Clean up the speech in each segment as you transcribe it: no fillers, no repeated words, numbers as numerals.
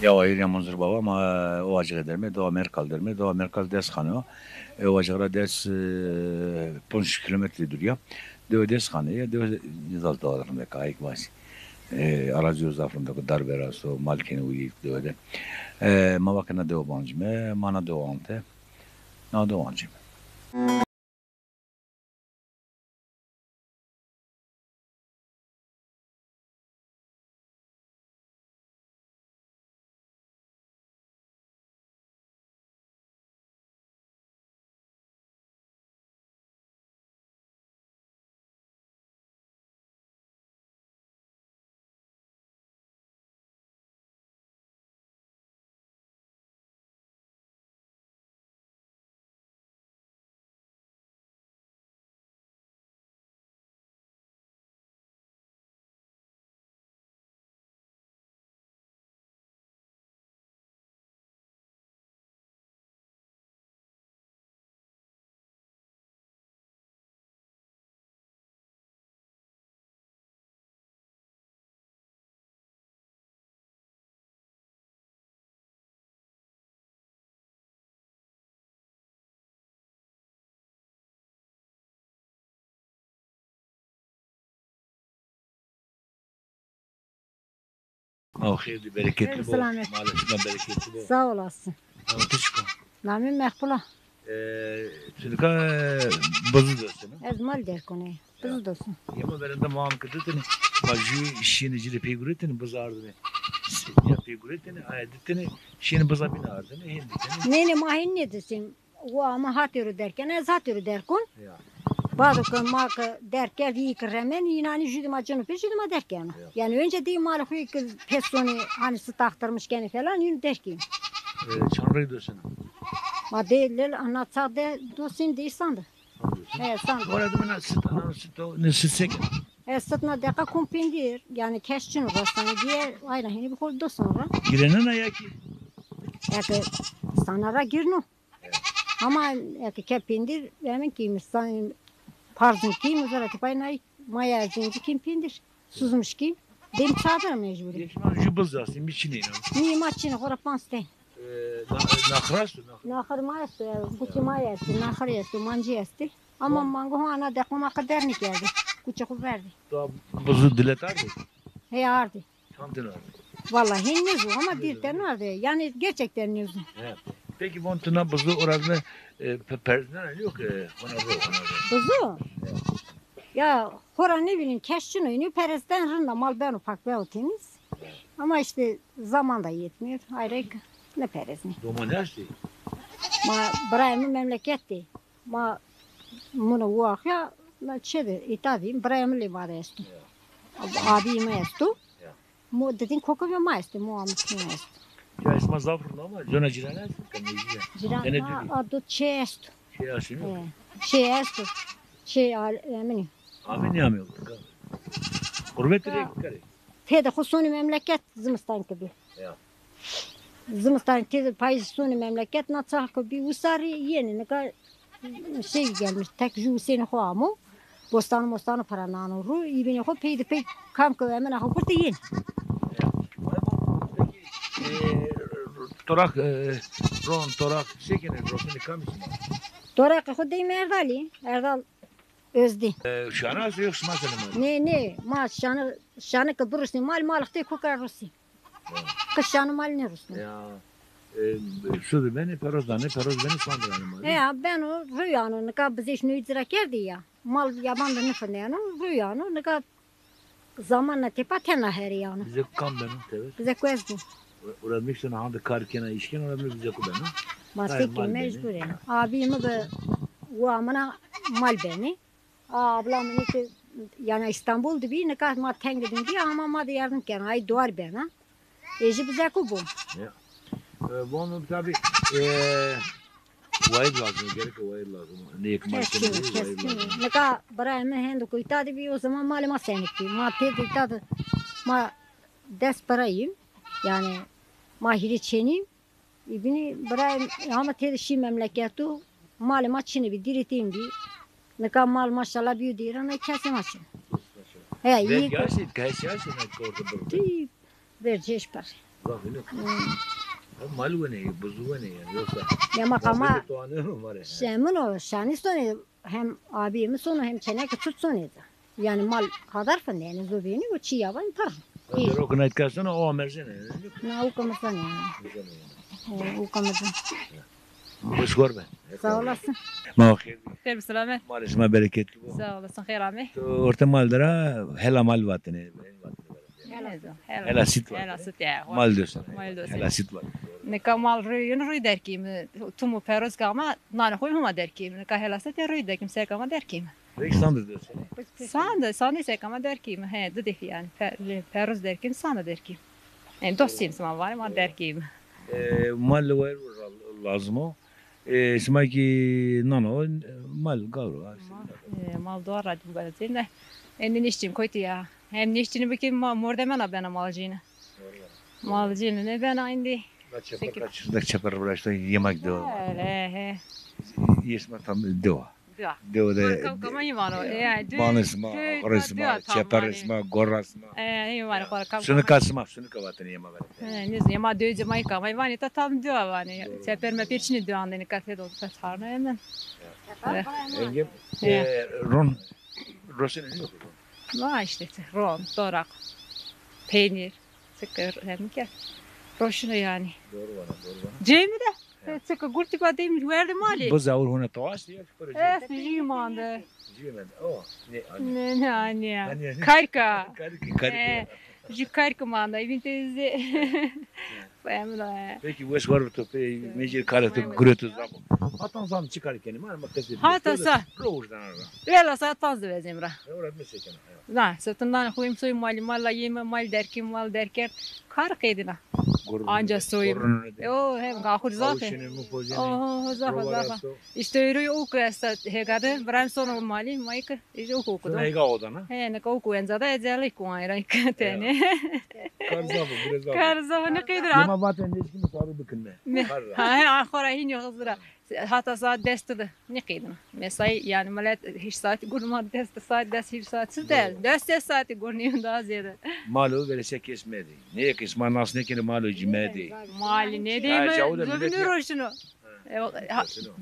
Ya ayrıca muzur baba ama o acığı derme, do Amerikal derme, do Amerikal ders kanıyor. O acığa ders 13 kilometre duruyor. Do ders kanıyor, do yüzal dağlarında kayık var. Aracı uzafında darbera so malkeni uyuyup do de. Ma vakna do bancıme, mana do ante, na do bancıme. O hayırlı bereketli bu. Selamet. Maalesef bereketli bu. Sağ olasın. Teşekkür. Namim Mehpula. Çünkü bazı diyorsun. Ez mal der konu. Biz dostum. Yama verende mağam kıtıtını, bacı işini cile figüretini bazardını. Ya figüretini, ayetini, işini baza binardını, hinditini. Nene mahin ne desin? O ama hatırı derken ez hatırı derkun. Ya. Bazı mak derken iyi remen inani jüdüm acını pe jüdüm derken. Yani önce değil mal huy pesoni hani stahtırmış gene falan yün derken. Çanrı diyorsun. Ma değil anlatsa de dosin de sandı. He sandı. Orada bana süt ne sütsek. Satına deka kumpindir. Yani keşçin olsan diye aynen hani bir kol dosun. Girenin ayaki. Yani sanara girno. Ama yani kepindir benim kim san parzın kim uzara tipay maya zinci kim pindir suzmuş kim dem çadır mecburi. Geçman jubuz aslında bir çineyim. Ni maçını korapanste. Nakras. Nahar mayası kuçi mayası nahar yası mancı yası. Ama mango ana dekma kadar ne geldi. Kuçu verdi. Buzu diletardı. He ardı. Çantılar. Vallahi henüz ama bir tane vardı. Yani gerçekten henüz. Evet. Peki bu tuna buzu orada personel yok ona bu. Buzu. Ya hora ne bileyim keşçin oyunu perezden rında mal ben ufak ve o temiz. Ama işte zaman da yetmiyor. Ayrı ne perez ne. Domanesli. Ma Brahim'in memleketti. Ma bunu vakya na çede itadiyim Brahim'in livada estu. Abime estu. Mu dedin koku ve ma estu. Mu amış ne estu. Ya isma zafırlı ama Jona Cirenes. Ciran adı çe estu. Şey aşınıyor. Çe estu. Çe emini. Amin yamıyor. Gurbet kare. Tede husuni memleket zimistan gibi. Ya. Zimistan tede payız suni memleket natsal gibi usarı yeni ne kadar şey gelmiş tek ju seni huamu. Bostanı parananı ru ibini ho peyde pey kam ko hemen ha kurtu yin. Torak torak şekene rosunu kamışsın. Torak ho dey Erdal özdi. Şana yok mesela. Ne ma şanı ka burusni mal te kokar rusi. Kışanı mal ne rusi. Ya şurada beni peroz beni sandıranım. Ya ben o rüyanı ne kadar bize işini icra kerdi ya. Mal yaban da ne falan rüyanı ne kadar zamanla tepa tena her yani. Bize kam benim evet. Bize kwezdi. Orada mixen handa karkena işken orada bize ku benim. Masaki mecburen. Abimi de o amına mal beni. Ablamın ki yani İstanbul'da bir ne kadar ma tengedin diye ama ma da yardım ken ay duvar bana. Eji bize ku bu. Ya. Bunu tabii vayır lazım, gerek vayır lazım. Ne ekmek ne kadar Brahim'in hendu kuytadı bir o zaman maluma senekti. Ma tedi tadı ma des parayım. Yani mahiri çeniyim. İbini Brahim ama tedi şi memleketu maluma çini bir diriteyim bir. Ne kadar mal maşallah büyüdü diye ne kesim açın. He iyi. Gerçekten orada. Vereceğiz par. Zaten yok. Mal bu ne? Buzu bu ne yani? Yoksa Ya makama muhabbeti doğanıyor mu var ya? Şemin o şani sonu hem abimi sonu hem çene küçük sonuydu. Yani mal kadar fındı yani zobini o çiğ yavan tar. Ben de okuna etkisine o amersene. Ne ukamızdan yani. Ukamızdan. Hoş görme. Sağ olasın. Ma khir. خير بسلامة Mal isma bereketli bu. سا olasın خير عمي Orta maldara hela mal vatını. Hela sit var. هلا ست يا Mal diyorsun. Mal diyorsun. Hela sit var. نكا مال روي دركيم تومو بيروز كاما نانا خوي هما دركيم نكا هلا ست روي دركيم سير كاما دركيم Reislandır diyorsun. ساند ساند سير كاما دركيم هي ددي يعني بيروز دركيم ساند دركيم يعني دوسين سما var ما دركيم Mal var lazım o. İsma ki nano mal gavru. مال دور راج بقولتين اني نشتم كويتي يا هم نشتني بكي مورد انا بنا مالجينا مالجينا ne ben عندي Kaçırdak çapar uğraştı yemek diyor. لا Yesme tam diyor. دوا Diyor da كمان يمانو يعني banısma, orasma, çaparısma, gorasma. يمانو قال كم Şunu kasma, şunu kavatını yeme böyle. نزني ما دوج ما يكا ما يباني تام دوا يعني سافر ما بيرشني دوا عندنا كاتي دو فتحنا يمن Engem ron rosen ne yok? ما işte ron dorak peynir sıkır hem ki roşunu yani Doğru bana. Cemil de sıkı gurti badayım verdi mali Bu zavur hona tavas diye çıkaracak. Evet, jimanda. Cimen. O ne? Ne anne. Anne. Karka. Karika. Karka manda. Evin teyze. Family. Peki bu var to pe mecir karatu grutu zam. Atan zam çıkarken var mı kesi? Hatta sa. Roğuzdan ara. Vela sa taz de zemra. Öğret mesela. Da, satından koyayım soy mal yeme mal derkim mal derker. Karka edina. Anca soyum. O hem gahur zaten. Oh zaten. İşte yürüyor o kresta hegade. Bram sonu mali mayık. İşte o kokudu. Ne ga odana? He ne koku enzada ezelik kuayra tane. Karzabı biraz daha. Karza ne kıydır Ama baten hiç kim sarı bıkınma. Ha akhora hin yozra. Hatta saat destede ne kıydın? Mesai yani malet hiç saat gurma dest saat dest hiç saat değil. Dest saati gurniyor daha ziyade. Malı verese kesmedi. Ne kesma nas ne kere malı cimedi. Mali ne diyeyim? Zöbünür hoşunu.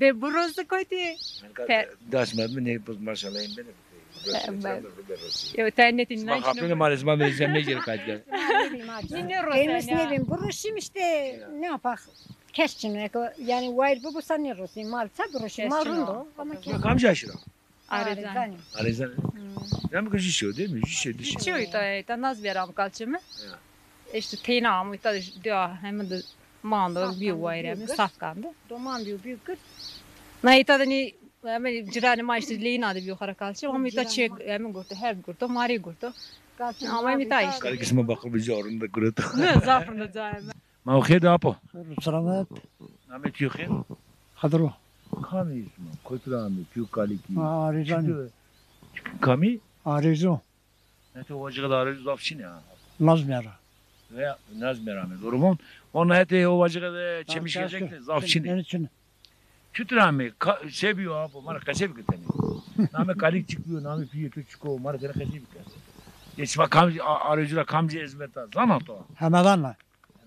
Be burası koydu. Dasmet mi ne bu maşallah beni. Yo tennetin Bak hafta maalesef ben vereceğim ne gerek kaldı. Elimiz ne bileyim buruşum işte ne yapak. Keşçin yani vayr bu sanır rosi mal sabroşum mal rundo ama Ya kamca aşıra. Arezan. Arezan. Ne mi kışıyor değil mi? Şişe. Çiğ ta naz veram kalçımı. İşte tenam ita diyor hemen de manda bir vayrem safkandı. Doman büyük kız. Na ita da ni hemen cirani ma işte leyna da bir yukarı kalçım ama ita çek hemen gurtu her gurtu mari gurtu. Ama ita işte. Kar kısmı bakıp bir zorunda kurutu. Ne zafrında cayım. Ma o khir apo. سلامات Ahmet yok khir. خضرو Kami ismi. Koyturan piu kaliki. عاريزان Kami. عاريزو Ne to vacığı da arıyoruz lafçı ne ha. نظم يرى Ve Nazmi Rahmet. Durumun. Onun heti o vacığı da çemiş gelecek de zafçı ne. يعني شنو Kütürami seviyor abi. Mara kasebi küteni. Name kalik çıkıyor. Name piu çıkıyor. Mara kene kasebi küteni. Geçma kamcı arayıcılar kamcı ezmeta. Zanat o. همدان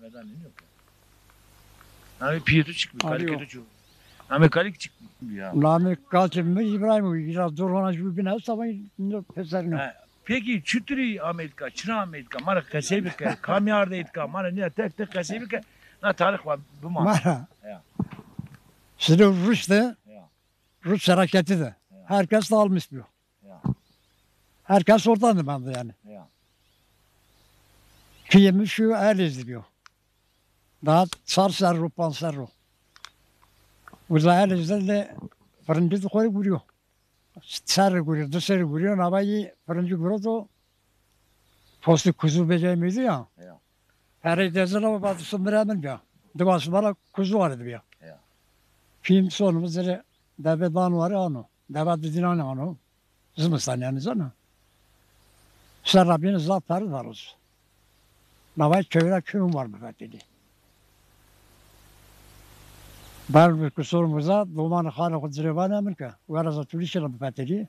Neden ne yok? Name piu çıkmıyor. Kalik Arıyor. çıkıyor. Name kalik çıkmıyor ya. نامي قالت مي ابراهيم يرا دورنا شو بنا طبعا پسرنا Ha, peki çütürü Amerika, Çin Amerika, mara kasebika, kamyarda etka, mara ne tek kasebika, na tarih var bu ma. مرة Ya. سلو روس ده Ya. Rus hareketi de. Herkes de almış bu. Ya. Herkes oradan ben de yani. Ya. Kıyımı şu el izliyor. Daha sar serru, pan serru. Uzay el izlerle fırıncı da koyu vuruyor. Serri vuruyor, dışarı vuruyor. Ama iyi fırıncı vuruyor da postu kuzu beceremiydi ya. Ya. Her idezler ama bazı sınırı ya. Divası bana kuzu vardı ya. Ya. Film sonumuz dedi. Deve dan var ya onu. Deve dediğin onu. Zımıstan yani sana. Sen Rabbinin zatları var olsun. Navay köyüne köyüm var mı dedi. Ben bir kusurumuza dumanı hâle kudurban Amerika. Uğraza tulişelim müfetteli.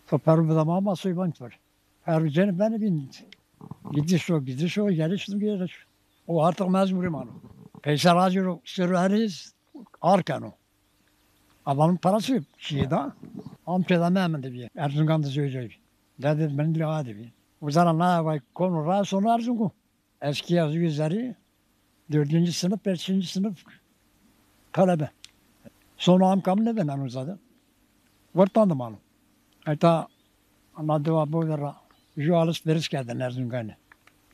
Toparım da mama suyban var. Her cennet beni bindi. Gidiş o, geliş o, geliş. O artık mecburum onu. Peysel Hacı sürüheriz arkan o. Adamın parası yok. Şii'de. Amcadan Mehmet bir. Erzincan'da söyleyeceğim. Dedi ben de hadi bir. O zaman ne yapayım? Konu rahat sonu Erzincan. Eski yazı yüzleri 4. sınıf, 5. sınıf talebe. Sonra amcam ne ben uzadı. Vartandım onu. Hatta anladığı bu da şu alışveriş geldi Erzincan'a.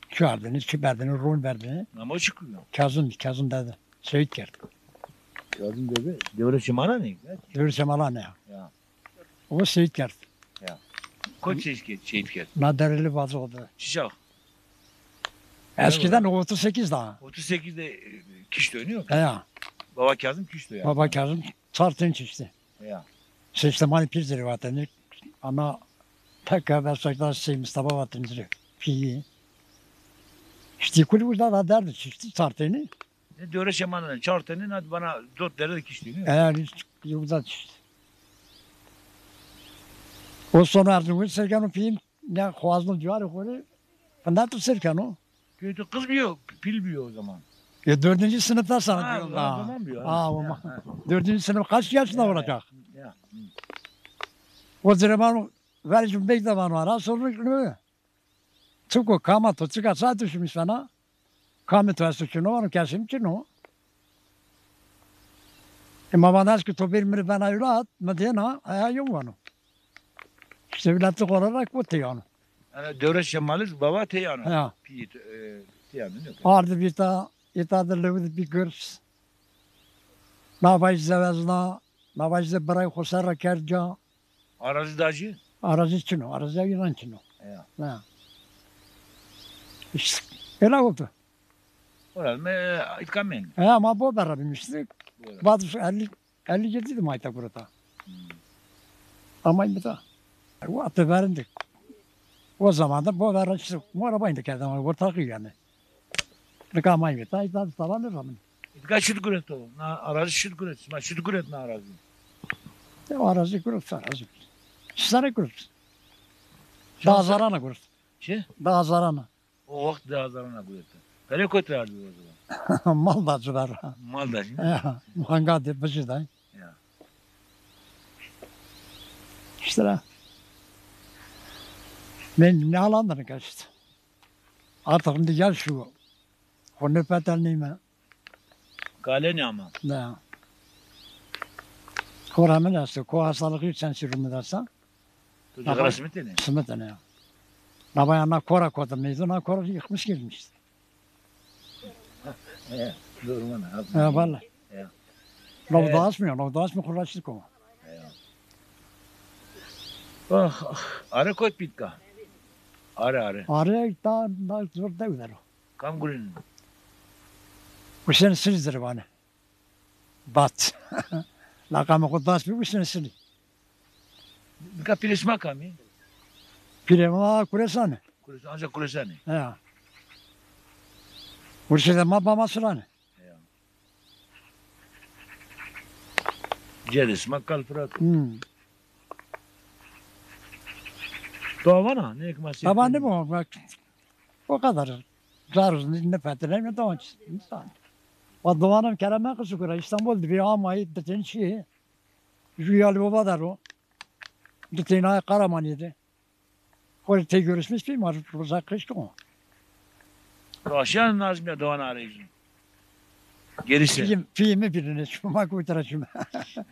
Şu ardını, şu verdini, rol verdini. Ama o çıkıyor. Kazım dedi. Söğüt geldi. Kazım dedi. Devre çimana ne? Görürsem Allah ne ya. Ya. O Söğüt geldi. Koç şehit geldi. Nadareli bazı oldu. Çiçek. Eskiden o 38 daha. 38'de kiş dönüyor. Ya. Baba Kazım kiş dönüyor. Baba Kazım sartın çizdi. Ya. Sistemani pirziri vatanı. Ama tekrar versaklar şey Mustafa vatanı. Piyi. İşte kulübüde da derdi çizdi sartını. Devre çimana çartının hadi bana 4 lira kiş dönüyor. Eğer yılda çizdi. O sonra artık Serkan o film ne kuazlı diyor o Fındatı Serkan o. Köyde kız biliyor, pil biliyor o zaman. 4. sınıfta sana Ha, diyorum. o zaman biliyor. Ha, 4. sınıf kaç yaşında olacak? Ya. O zaman vericim bey de var. Sonra Tuko kama to çıka saat düşmüş sana. Kame to asu onu kesim çino. Ama bana ki to bir mir bana yurat medena ayağım var. İşte bilatı olarak bu teyano. Yani devre şemaliz baba teyano. Ya. Pi teyano ne? Ardı bir ta itadır levd bir gürs. Navaj zevezna, navaj ze bray khosara kerja. Arazi dacı. Arazi çino, arazi yunan çino. Ya. Ha. İşte öyle oldu. Oral me itkamen. Ama bu berabilmiştik. Bazı 57 idi mayta burada. Ama bir daha. O atı verindik. O zaman da bu verin bu arabayı da kendim ortak yani. Ne kamayı bir daha da falan ne zaman. İtka şut kuret o. Na arazi şut kuret. Ma şut kuret na arazi. Ya arazi kurup arazi. Sana kurup. Daha zarana kurup. Şey? Daha zarana. O vakit daha zarana kuret. Kale koytardı o zaman. Mal da zular. Mal dacı. Ya, manga de başı da. Ya. İşte la. Ben ne alandan kaçtı. Artık şimdi gel şu. Konu petelneyim. Kale ne ama? Ne? Koramın aslı. Ko hastalığı için sürümü dersen. Çocuk arası mı tene? Sımıt ne ya. Nabayana kora kodu meydu. Na kora yıkmış gelmişti. He. Doğru mu? Ya valla. Ya. Novda asmıyor. Novda asmıyor. Kuraçlık o. Ah, ara koyt bitka. Ara. Araya daha zor devler o. Kam gurin. Bu sene sizdir bana. Bat. Lakamı kudas bir bu sene sizi. Bika pilisma kami. Pirema kuresane. Kulis ancak kulisani. Ya. Burası da mabama sırane. Celis makkal fırat. Doğana ne ekmasi. Ama ne bu? Bak, o kadar. Zaruz ne fethedeyim de onun insan. O doğanın kereme kızı kura İstanbul'da bir amayı detin şey. Rüyalı baba der o. Detin ay Karaman'ydı. Orada te görüşmüş bir mar uzak kıştı o. Roşan Nazmiye doğana arayıcı. Gerisi. Filmi birini şuma kurtaracağım.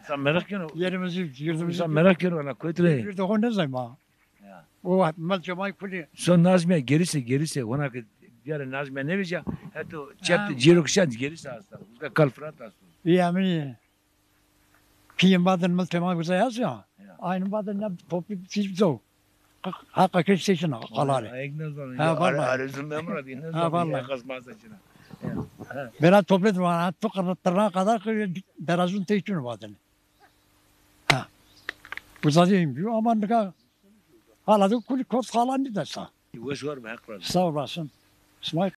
Sen merak etme. Yerimizi, yurdumuzu. Sen merak etme ona koytre. Yurdu o ne zaman? Ya. O malçamay kuli. Son Nazmiye gerisi. Ona ki diğer Nazmiye ne diyeceğim? Hatta çepti cirokşan gerisi hasta. Uzak kalfırat hasta. Yani film badın malçamay güzel yazıyor. Aynı badın ne topu çizdi. Hakka kıştışına kaları. Ayıknaz var. Ha, vallahi. Arızında mı radin? Ha, vallahi. Kazmaz saçına. Ben topladım bana tırnağa kadar derazun teğçini badın. Ha. Uzadayım diyor ama ne kadar hala da kuli kos kalan ne dersen. Yuvaş var mı? Haklar. Sağ olasın. İsmail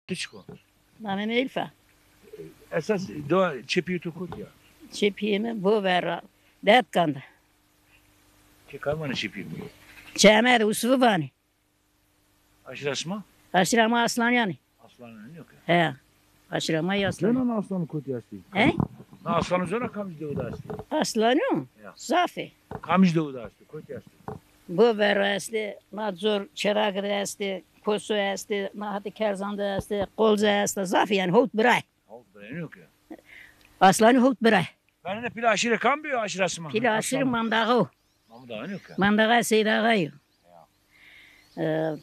Tüçko. Namem Elfa. Esas doğa çepiyi tukut ya. Çepiyemi bu verra. Det kanda. Çıkarmanı çepiyi. Çemede usufu bani. Aşırasma. Aşırama aslan yani. Aslanın yok ya. He. Aşırama aslan. Zona aslanı kut yastı. He? Na aslanı zona kamış doğuda astı. Aslanı. Ya. Zafi. Kamış doğuda astı. Kut yastı. Bu verra esti. Nadzor çeragı esti. Kosu esti. Nahati kerzanda esti. Kolza esti. Zafi yani hut biray. Havuk böyle yok ya. Aslanı hut biray. Ben de pila aşırı kambiyor aşırasma. Pili aşırı mandağı. Ama daha yok ya. Mandağı seydağı.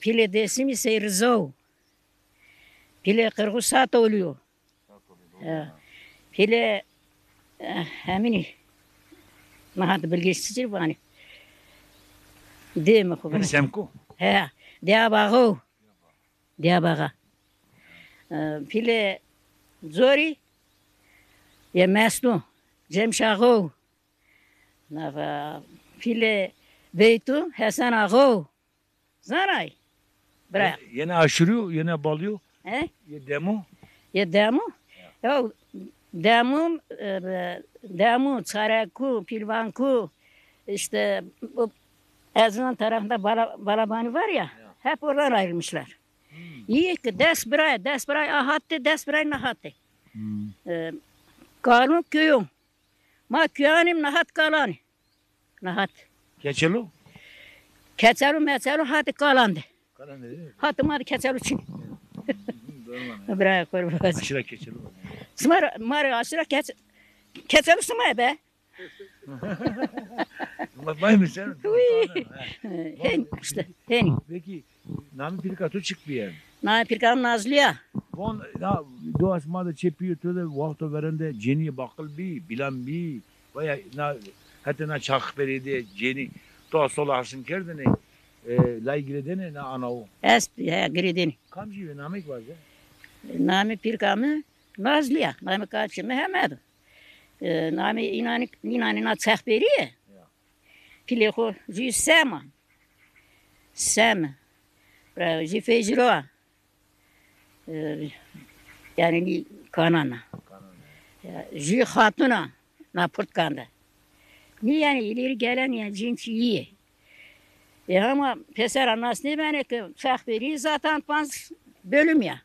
Pili desimi seyrizov. Pili kırgız saat oluyor. Pili hemini. Nahat bilgisizdir bani. Değil mi Ben kubra? semku. He. Diyabağı. Diyabağı. Pili zori. Ya mesnu. Cemşağı. Pili beytu Hasan ağı. Zaray. Bırak. Yine aşırıyor, yine balıyor. He? Ye demo. Ya demu? Ya demu, çareku, pilvanku, işte bu Erzurum tarafında Balabani var ya, hep oradan ayrılmışlar. İyi ki ders biray ahattı, ders biray nahattı. Kanun köyüm. Ma köyüm nahat kalanı. Nahat. Keçelo. Keçelu hati kalandı. Kalan ne değil mi? Hatı madı keçelu için. Doğru. Bırak korbaz. Aşırı keçelo. Smar aşırı keçelu smay be. Bakmayın mı sen? Hen işte hen. Peki, nami pirkatu çık bir yer. Na pirkam nazlıya. Von na doğasma da çepiyor tüde vakti verende ceni bakıl bir bilen bir veya na hatta na çak beride ceni to solasın kerdene lay giredene na ana o. Esp ya giridin. Kamcı ve namek var ya. Nami pirkamı nazlıya. Nami kaçımı hemedu. Nami inani na çakberiye. Pileho ji sema. Sema. Ji fejroa. Yani kanana. Ji hatuna. Na pırtkanda. Ni yani ileri gelen yani cinsi iyi. Ama peser anlas ne beni ki çakberi zaten pans bölüm ya.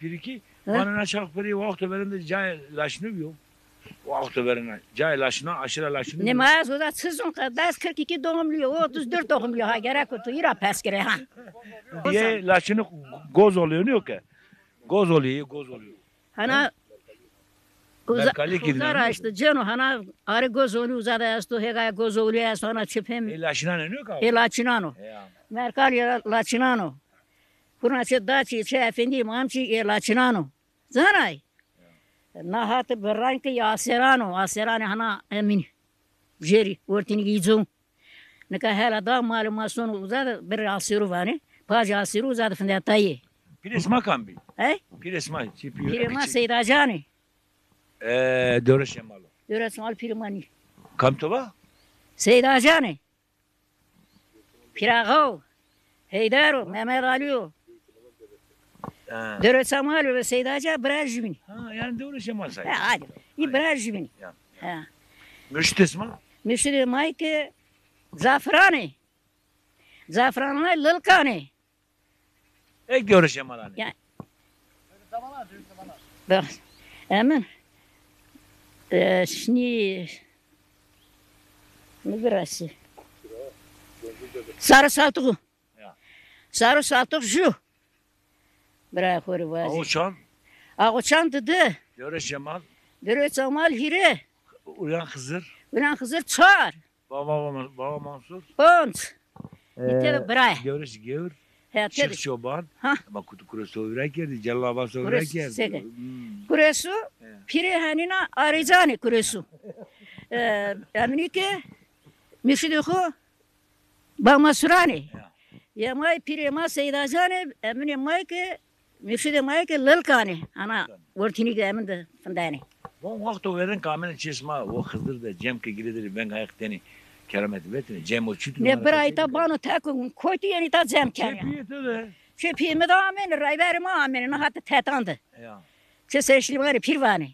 Bir iki bana na çak beri vakti verende cay laşını yok. Vakti verene cay laşına aşırı laşını. Ne maz o da sızın kadar 42 doğumlu 34 doğumlu ha gerek yok. İra peskere ha. Ye laşını goz oluyor ne yok ki? Goz oluyor. Hana Merkali gidin. uzara işte cano hana arı göz oluyor uzada esto hega göz oluyor esto hana çipem Laşına ne yok abi? laçinano. Ya. Merkali laçinano. Kurna çe daçi çe efendi mamçi laçinano. Zanay. Nahat berranki yaserano aserane hana emin. Jeri ortini gizon. Neka hala da malumasyon uzada bir asiru vani. Paja asiru uzada fende tayi. Piresma kambi. He? Piresma çepiyor. Pirima seydajani. Döre şemalı. Döresmal pirimani. Kamtova? Seydajani. Piragav. Heydaro. Mehmet Aliyo. Döresamalı ve seydaja brajmin. Ha yani döre şemal say. Ha hadi. İyi brajmin. Ya. Ha. Mürşit esma? Müşteri mayke zafrani. Zafranla lılkani. Ek döre şemal hani. Ya. Bak. Emin. Şimdi ne birası? Sarı saltığı. Ya. Sarı saltığı şu. Bırak oraya vazı. Avuçan, Ağuçan dedi. döre şemal, Dere çamal hire. uyan Hızır, Ulan kızır çağır. baba Mansur, Pont. Bitti bırak. Gevreş Gevr, He Şık dedi. Çoban, Ha. ama kutu kuru soğurak yerdi, cellaba soğurak Kuresi yerdi. sege. Kuresu. Pire hanina arayacağını kuresu. Emni ki. Müşidiku. Bağma surani. Ya may pire ma seydacağını. Emni may ki. Müşidi may ki lılkani. Ana. Ortini ki emin de fındani. Bu vakti veren kamene çesma, o Hızır da Cem ki giredir, ben ayak teni keramet vetine, Cem o çütü. Ne bir ayta bana takın. Koytu yeni ta cem kanya. Çepiyor tüde. Şey piyme de amen, rayberim amen, hatta tetandı. Ya. Şey seçli var pirvani.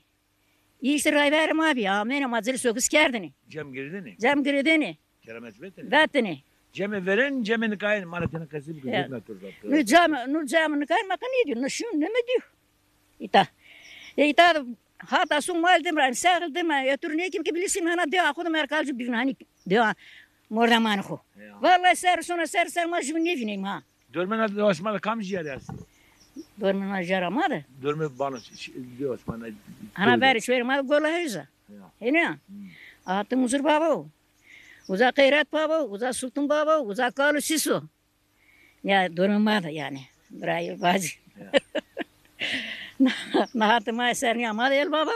İşte rayberim abi, amen, mazil sokuz kerdini. Cem girdini. Cem girdini, Keramet vetini. vettini. Cem'e veren Cem'in kayın malatını kasıp Ya. gitmek durdu. Nu camını kaymak ne diyor, nu şun ne mi diyor? İta. İta hatta sun mal demran, sağıl demran, ötür ne kim ki bilirsin hana diyor, akıdı merkalcı bir hani diyor, mordamanı ko. Vallahi ser majmın ne bileyim ha. Dörmen adı Osmanlı kamcı yerlersin. Dormuna jaramadı. Dörme bana diyor Osmanlı. Hana beri çöverim abi gola hüza. Hene. Atı muzur baba. Uza Kayrat baba, uza Sultan baba, uza Kalu Sisu. Ya durmadı yani. Burayı bazı. Nahatıma eserini amadı el baba.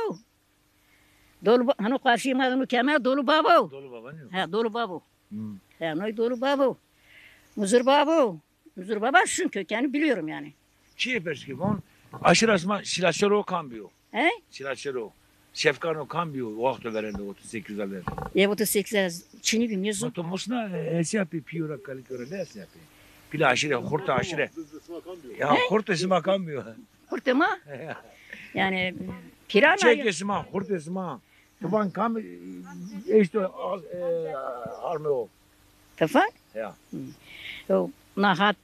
Dolu hani karşıma onu kemer dolu baba. Dolu baba ne? Ha dolu baba. Ha noy dolu baba. Muzur baba. Muzur baba şun kökeni biliyorum yani. Çiğ perski bon. Aşırı asma silahçıro kambiyo. He? Silahçıro. Şefkano kambiyo. Vakti verende 38 alır. Ya 38 Çin'i bilmiyorsun. Ma to musna esiapi piyora kalikora ne esiapi. Pila aşırı hurta aşırı. Ya hurta isma kambiyo. Kurtuma. Yani pirana. Çek isma hurta isma. Tuban kam işte arme o. Tafan? Ya. O nahat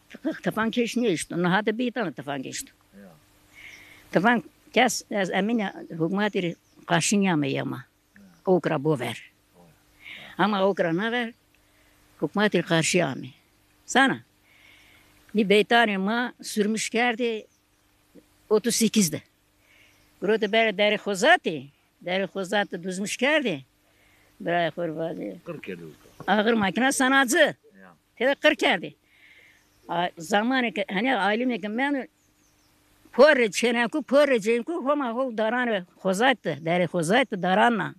tafan keşni işte. Nahat bir tane tafan geçti. Ya. Tafan kes az emine hükümetleri karşınya mı yama. Okra bu ver. Ama okra ne ver? Hükümetleri karşıya mı? Sana. Bir beytane ma sürmüş geldi 38'de. Burada böyle deri hozatı düzmüş geldi. Buraya kurbadı. 40 yedi. Ağır makine sanatçı. Ya. Tede 40 geldi. Zamanı hani ailem ben porre çeneku porre cenku homa ho daran hozatı deri hozatı daranla.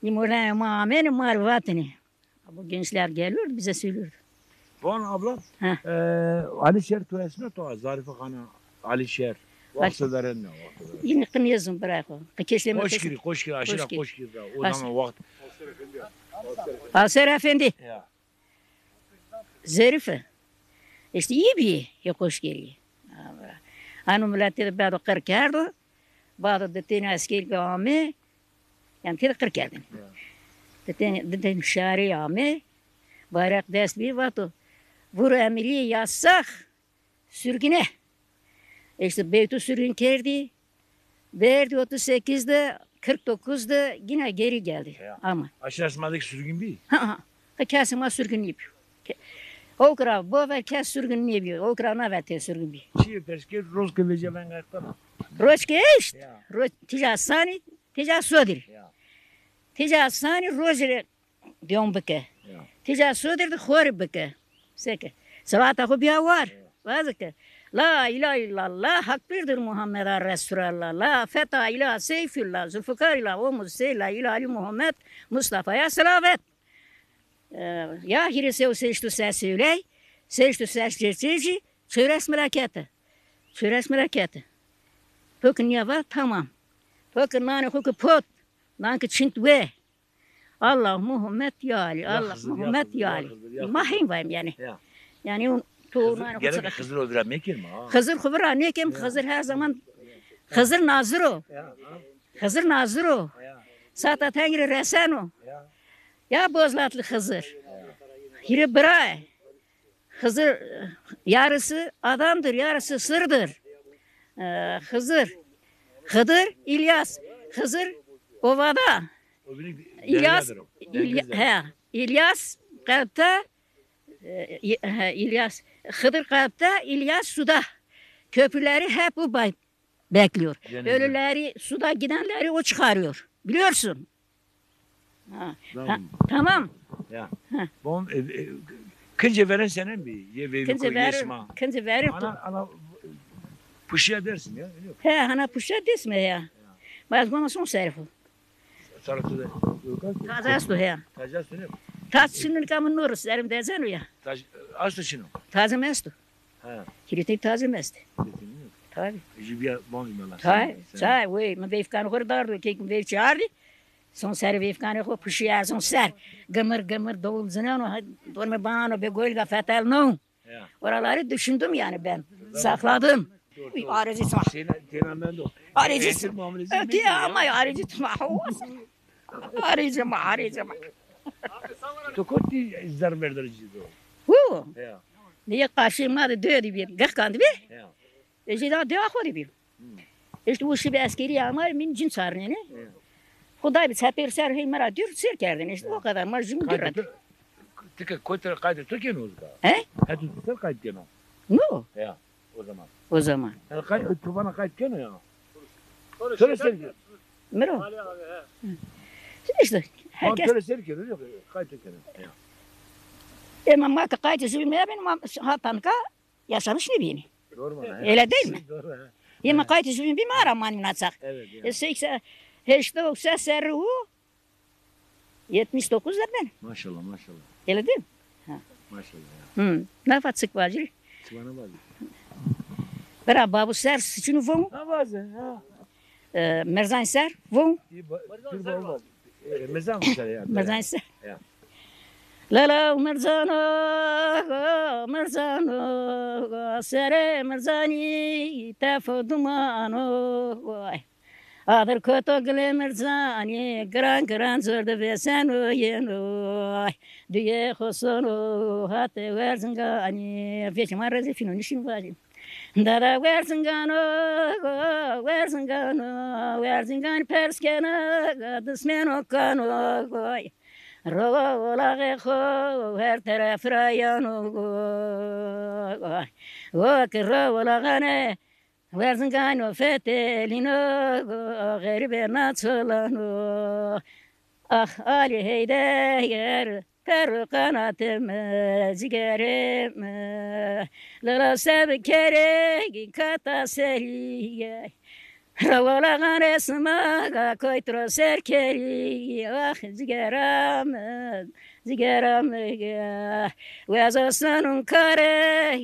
Ni moraya ma amen marvatini. Bu gençler geliyor bize söylüyor. Bon abla. Heh. Ali Şer turesine to Zarife Han'a Ali Şer. Vaktilerin ne? Yine kınıyızım bırakı. Keşleme Koşkiri aşırı Koşkiri. koşkiri. O zaman vakti. Aser Efendi. Ya. Zarife. İşte iyi bir ya koşkiri. Hani milletleri bazı 40 geldi. Bazı da tane asker kavmi. Yani tane 40 geldi. Tane şari kavmi. Bayrak ders bir vardı. Vur emri yasak. Sürgüne. İşte Beytu sürgün kerdi. Verdi 38'de 49'da yine geri geldi. Ya. Ama. Aşırısmadık sürgün bir. Kesime sürgün yapıyor. O kadar bu ver kes sürgün yapıyor. O kadar ne ver sürgün bir. Çiğ perski roz kılıcı ben kalktım. Roçke işte. Ya. Ticasani, ticasıdır. Ya. Ticasani rozere diyorum beke. Ya. Ticasıdır da khori beke. Seke. Salata ko bir var. Vazike. La ilahe illallah hak birdir Muhammed Resulullah. La feta ilah seyfillah. Zülfikar ilah o muzseyla ilahi Muhammed Mustafa'ya selavet. Ya hiri sev seçtu ses söyley. Seçtu ses geçici. Çöres meraketi. Çöres meraketi. Pökün ya var tamam. Pökün nane huku pot. Nanki çint ve. Allah Muhammed ya Ali. Allah Muhammed ya Ali. Mahim vayım yani. Ya. Yani Gerek Hızır öldüremek mi? Hızır Hıvır ne kim? Hızır her zaman Hızır Nazır o. Hızır Nazır o. Sata Tengri Resen o. Ya bozlatlı Hızır. Hiri Bray. Hızır yarısı adamdır, yarısı sırdır. Hızır. Hıdır İlyas. Hızır Ovada. İlyas kalpte İlyas Hıdır kalpte İlyas suda. Köprüleri hep bu bekliyor. Ölüleri suda gidenleri o çıkarıyor. Biliyorsun. Tamam. Ya. Bon kınca veren senin bir. Kınca verir. Ana puşya dersin ya. He ana puşya desme ya. Mas bana son servo. Sarıklı. Taze he. Taze ne? Taze kamın nur serim dezen ya. Taze aslı şunu. Taze mesto. Ha. Kiriti taze mest. Tabii. Jibiya bon imala. Sai, we, me veio ficar no corredor, que veio charli. Son ser veio ficar no puxar, son ser. Gamar gamar do zinano, dorme bano, begol da fatal não. Ya. Oraları düşündüm yani ben. Sakladım. Arıcı tutma. Arıcı tutma. Ama arıcı tutma. Arıcı. Tokoti izler verdirici. Hu. Ya. Niye karşımadı dövdü bir. Gırkandı bir. Ya. İşte daha devam koydu bir. İşte bu şibe askeri ama min cin sarnene. Huday bir sefer ser heymara dür serkerdin işte o kadar marjum dürret. Tika koytar kaydı Türkiye mi oldu? He? Hadi tutar kaydı gene. No. Ya. O zaman. O zaman. Yani kaydı tufana kaydı gene ya. Söyle sergi. Mero. İşte herkes. Söyle sergi yok kaydı gene. Ya. Ama maka kayıtısı bilmeye benim hatanka yaşamış ne bileyim. Doğru mu? Öyle değil mi? Doğru. Ama kayıtısı bilmeye araman minatsak. Evet. Ya. Seksen, işte o serru 79 da ben. Maşallah. Öyle değil mi? Maşallah ya. Ne fatsık vacır? Sıvana bak. Bera babu ser sıçını vun. Ne bazen ha? Merzan ser vun. Mezan mı yani? Merzan ser. Ya. Lala merzano sere merzani tafo dumano vay. Adır kötü gile merzani gran zırdı ve sen uyenu diye hosonu hatte verzingani feçma rezi fino nişin vacim. Dada verzingani perskena dısmeno kano vay. Rola her taraf rayano o que rola gane versin gano fetelino garibe natsolano ah ali heyder per kanatem zigerim la seb kere kata seriye Rola gane smaga koytro serkeri ah zigeram ya Vazasanun kare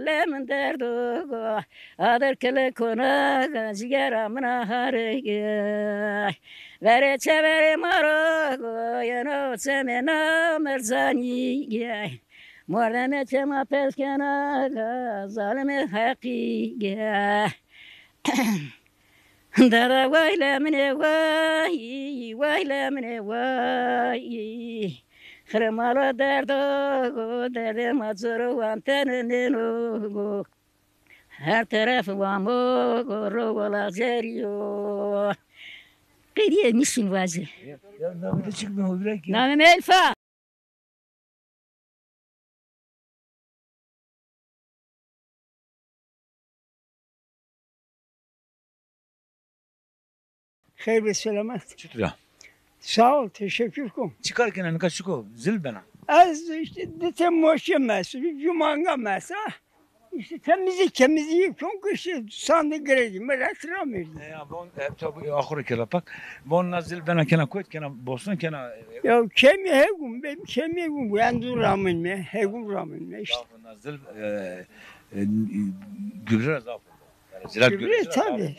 lemon derdo ader kele kona zigeram nahare vere çevere maro yano semena merzani ya Mordeme çema peskena zalime haqi ya Dara waylamine way Khremala derdo mazuru anteneno her taraf vamo rola zeriyo Qediye mission vazi Ya namı çıkmıyor bırak ya. Namım Elfa Hayır ve selamet. Çıtır. Sağ ol, teşekkür ederim. Çıkarken hani kaç çıkıyor? Zil bana. Az işte de temmoşe mesul, cumanga mesela. İşte temizlik çünkü işte sandı gredi, meraktıramıyordu. Ya bon tabii ahire kelapak. Bon nazil bana kena koyt kena bostan kena. Ya kemi hegum, benim kemi hegum, yandı ramın mı, hegum ramın mı işte. Nazil gübre zafı. Gübre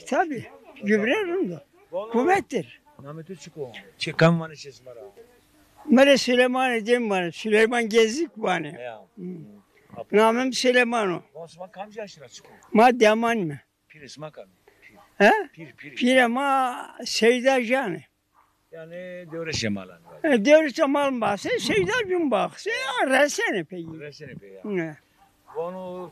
tabii. Gübre rında. Kuvvettir. Nametü çıkıyor. Çıkan var işes var. Mele Süleyman edeyim bana, Süleyman Gezdik bana. Ya. Namım Süleyman'o. Osman kamcı yaşına çıkıyor. Ma deman mı? Pir isma kam. He? Pir. Pir ama Seyda Canı. Yani devre şemalan. Devlet Amal bahse, Seyda Gün bahse, resene peki. Resene pe ya. Ne? Onu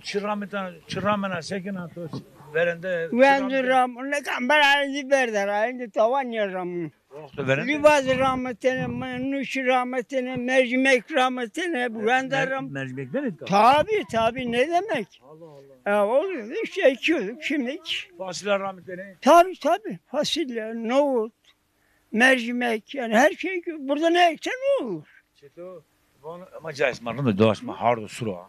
çırramena sekina to verende. Vendu ram, ne kamber halinde berder, halinde tavan yaram. Libaz rahmetine, nuş rahmetine, mercimek rahmetine, bu venderam. Mercimek ne dedi? Tabii ne demek? Allah. Oluyordu işte ekiyorduk şimdi. Fasulye rahmetine. Tabii fasulye, nohut, mercimek yani her şey burada ne eksen ne olur? Çeto, ama caiz marında doğaçma hardo sura.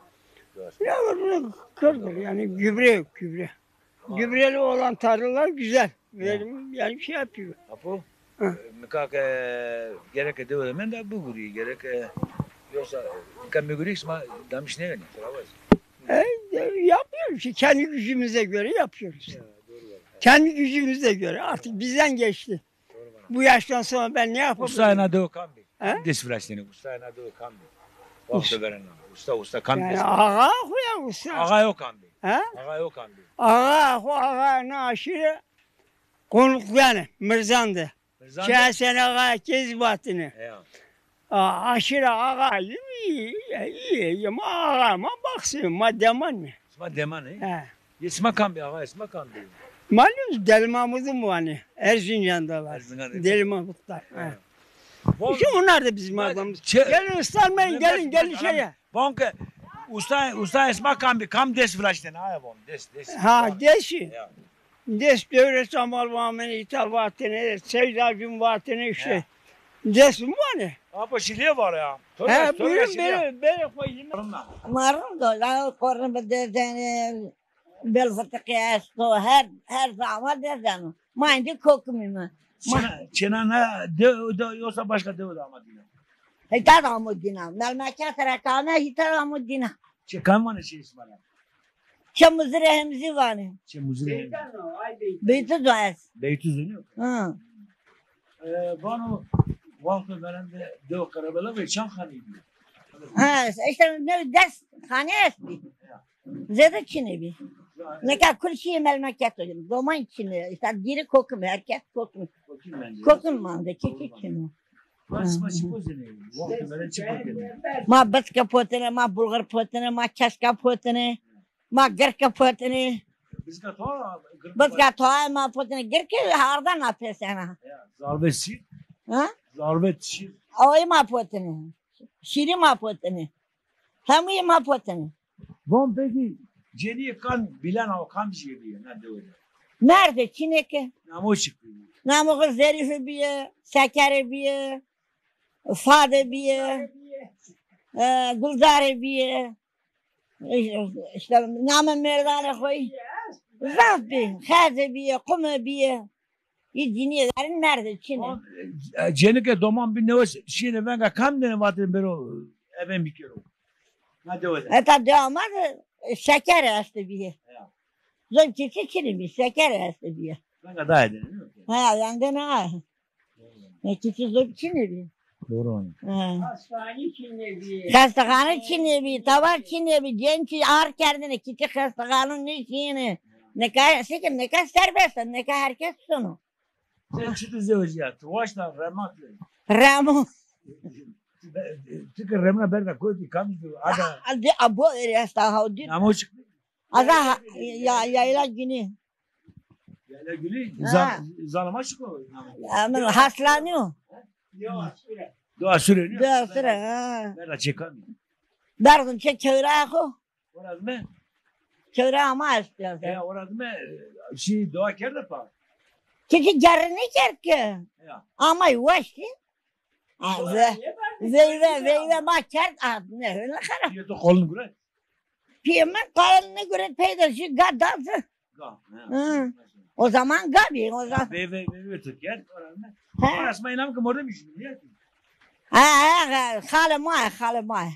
Ya burada kırdır yani gübre yok gübre. Gübreli olan tarlalar güzel. Verim yani şey yapıyor. Apo, mekak gerek ediyor men de bu guri gerek yoksa kan meguri isma damış ne yani? Yapıyoruz işte kendi gücümüze göre yapıyoruz. Kendi gücümüze göre artık bizden geçti. Bu yaştan sonra ben ne yapabilirim? Ustayna do kambi. He? Desfrasini ustayna do kambi. Vakti veren. Usta kambi. Yani ağa usta. Ağa yok andı. Ha? Ağa yok andı. Ağa ne aşırı konuk yani Mirzan'dı. Şahsen ağa kezbatını. Ya. Aşırı ağa iyi ama ağama baksın maddeman mı? İsma deman he. Ha. İsma kan bir ağa isma kan bir. Malum Deli Mahmud'un bu hani. Erzincan'da var. Erzincan'da. Deli Mahmud'da. Ha. Bon, İşte onlar da bizim adamımız. Gelin ıslanmayın gelin şeye. Bonke usta isma kan bir kam des vlaşten ha bon des. Ha deşi. Ya. Des devre samal vameni ital vatini, sevdacım vatini işte. Ya. Des mi var ne? Apa şiliye var ya. Ha buyurun böyle koyayım. Marrum da la korun bedeni bel fıtıkı esto her zaman derden. Mayndi kokumimi. Çenana de yoksa başka de ama diyor. Hitar amudina. Melmeket rekane hitar amudina. Çekan var şey ismana. Çamızır hemzi vani. Muzire. Beyti doyas. Beytuz dönüyor. Hı. Bana vakti veren de dev karabela ve çanhanıydı. Ha işte ne ders khane esti. Zede çini bir. Ne kadar kurşiye melmeket olayım. Doman çini. İşte diri kokum herkes kokum. Kokum manda kiki çini. Ma batka potene, ma bulgar potene, ma çaşka potene, ma gırka potene. Batka toğa ma potene. Gırka hardan apesena. Zarbet şir. Ha? Zarbet şir. Oy ma potene. Şiri ma potene. Hemi ma potene. Bon peki Ceni kan bilen o kan şey diyor. Ne diyor? Nerede çineke? Namu çıktı. Namık zerifi biye, şekeri biye, fade biye, guldare biye. İşte namı merdane koy. Rabbi, haze biye, kume biye. Yediniyelerin nerede Çin'e? Cenike doman bir ne o şimdi ben kam ne var ben o even bir kere. Ne diyor? Eta devamlı şeker astı biye. Zor çiçi Çin'i bir şeker astı biye. Ben de daha edin. Ha yandı ne? Ne çiçi zor Çin'i bir. Doğru onu. Hastahane Çin'i bir, tavar Çin'i bir, genç ağır kendine çiçi hastahanın ne Çin'i. Ne kadar serbest, ne kadar herkes sonu. Sen çıtı zevciya, tuvaşla rematlı. Ramo. Tıkır remna berna koydu kam diyor. Ada. Aldı abo eresta havdi. Namu çıktı. Ada yayla günü. Yayla gülü. Zalama çıkıyor. Ama haslanıyor. Doğa süreniyor. Dua sıra. Ben açıkamıyor. Dardın çek çevre ko. Orası mı? Çevre ama istiyorsun. Orası mı? Şey doğa kerde pa. Çiçi gerini çerki. Ya. Ama yuvaştı. Veyve maçert ne öyle kara. Yeto kolun göre. Piyemen kalanına göre peydası gadazı. O zaman gabi o zaman. Ve Türkiye orası mı? Orası mı inanmıyorum ki orada mı şimdi? Hale may.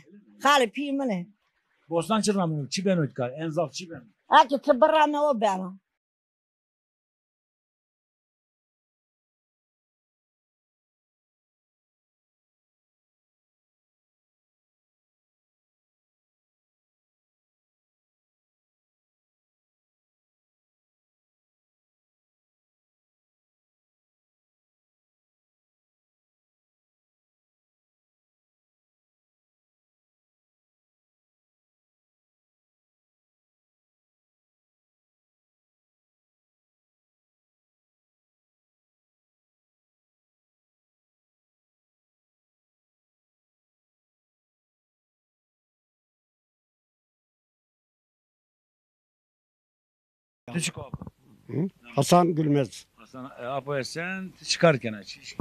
Hale piyemene. Bostan çırpamıyor. Çiben ötkar. En zaf çiben. Aki tıbırame o benim. Küçük abi. Hasan Gülmez. Hasan Apo'ya sen çıkarken aç.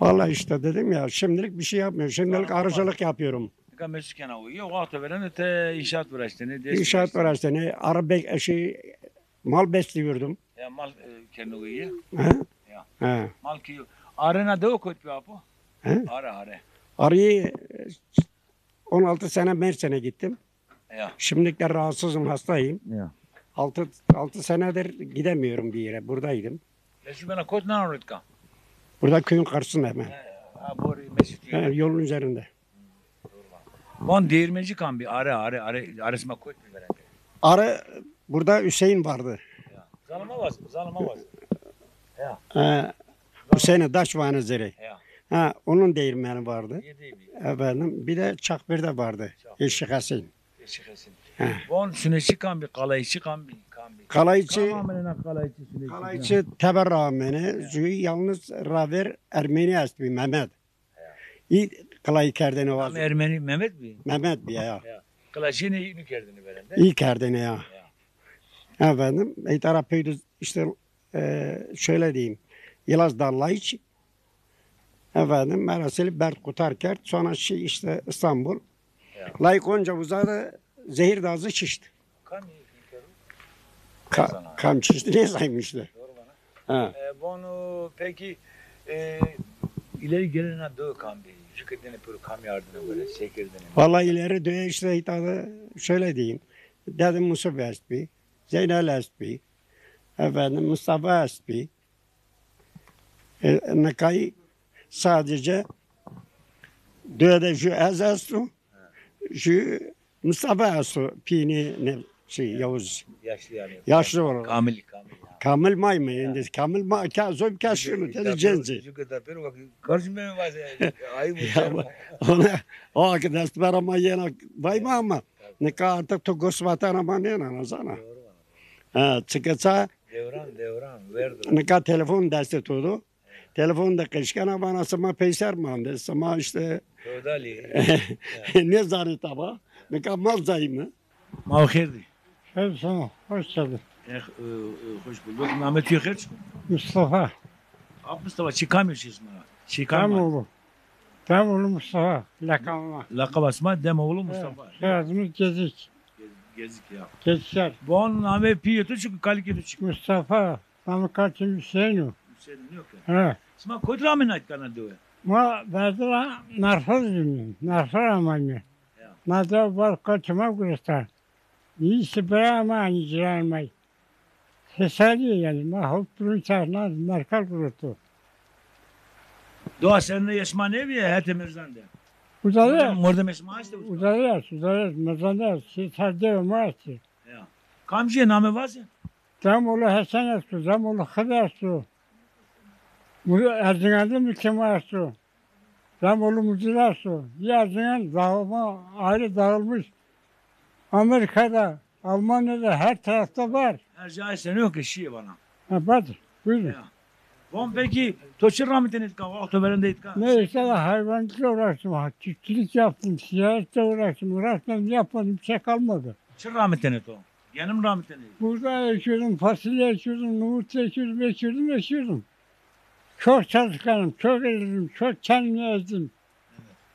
Vallahi işte dedim ya şimdilik bir şey yapmıyorum. Şimdilik arıcılık yapıyorum. Mesut Kenan uyuyor. Vakti veren öte inşaat uğraştığını. İnşaat uğraştığını, mal besliyordum. Ya mal kendi uyuyor. He? Ya. He. Mal ki arena da o kötü bir Apo. He? Ara. Arıyı 16 sene Mersin'e gittim. Ya. Şimdilik de rahatsızım, hastayım. Ya. 6 senedir gidemiyorum bir yere. Buradaydım. Mesut bana kod ne anlatıka? Burada köyün karşısında hemen. Abori Mesut. He, yolun üzerinde. Van değirmenci kan bir arasına koyt bir veren. Arı burada Hüseyin vardı. Zalıma var. Hüseyin'e Daşvanı Zeri. Ya. Ha, onun değirmeni vardı. Yedi Efendim bir de Çakbir'de vardı. Eşik Hasan. Van süneşi kan bir kalayçı kan bir. Kalayçı Kalayçı süneşi. Kalayçı teberrameni züğü yalnız raver Ermeni est bir Mehmet. İyi kalay kerdene var. Ermeni Mehmet mi? Mehmet bir ya. Kalayçı ne iyi kerdini veren de. İyi kerdene ya. Efendim tarafıydı işte şöyle diyeyim. Yılaz Dallayıç. Efendim merasili Bert Kutarkert. Sonra işte İstanbul. Layık onca uzadı zehir dazı şişti. Kam şişti ne saymıştı? Ha. Bunu peki ileri gelene döv kan bir. Şirketine böyle kam yardımına böyle şekerden. Vallahi ileri döve işte itadı şöyle diyeyim. Dedim Musa Espi, Zeynel Espi, efendim Mustafa Espi. Nekayı sadece döve şu Ezastu, şu Mustafa Estu pini ne şey Yavuz. Yaşlı yani. Yaşlı olur. Kamil. Kamil may mı? Yani Kamil may zor kaşını dedi cenzi. Karşımda mı var? Ay bu. O arkadaş ama yine vay mı ama ne kadar artık to gosvatan ama ne anasana. Ha çıkasa Devran verdi. ne kadar telefon dersi tutu. Telefonda kışkana bana sama peyser mı? Sama işte ne zarı taba. Ne kadar mal zayımı. Mavherdi. Her sana hoş geldin. Hoş bulduk. Mehmet Yüker. Mustafa. Mustafa çıkamıyor ismini. Çıkamıyor. Demoğlu Mustafa. Lakabıma. Lakab asma Demoğlu Mustafa. Soyadımız Gezik. Gezik ya. Gezikler. Bon name piyetu çünkü kaliketu çık. Mustafa. Namı kaçın Hüseyin'u. Hüseyin yok ya. Ha. Sma kodra mı nait kana diyor. Ma verdiler narfaz dinliyorum. Narfaz amanı. Nada var kaçıma kuruşlar. İyisi bırakmayın icranmayı. Hesali yani. Ma hop durun çağırlar. Narkal kuruştu. Doğa seninle yaşma ne bir hete mirzande. Uzalıyor. Morda mesma işte. Uzalıyor. Mezanda. Sade olmazdı. Kamcıya name var ya. Demoğlu Hasan Esu. Demoğlu Hıdır Esu. Erzincan'da mükemmel Esu. Demoğlu Mucur Esu. Erzincan dağılma ayrı dağılmış. Amerika'da, Almanya'da her tarafta var. Her şey seni yok eşiği bana. Ha, bak, buyurun. Bon peki, toçur rahmetin etka, oktoberinde etka. Neyse de hayvancılıkla uğraştım, çiftçilik yaptım, siyasetle uğraştım, yapmadım, bir şey kalmadı. Çır rahmetin et o. Yanım rahmetin et. Burada ekiyordum, fasulye ekiyordum, nohut ekiyordum. Çok çalışkanım, çok ezdim, çok kendimi ezdim.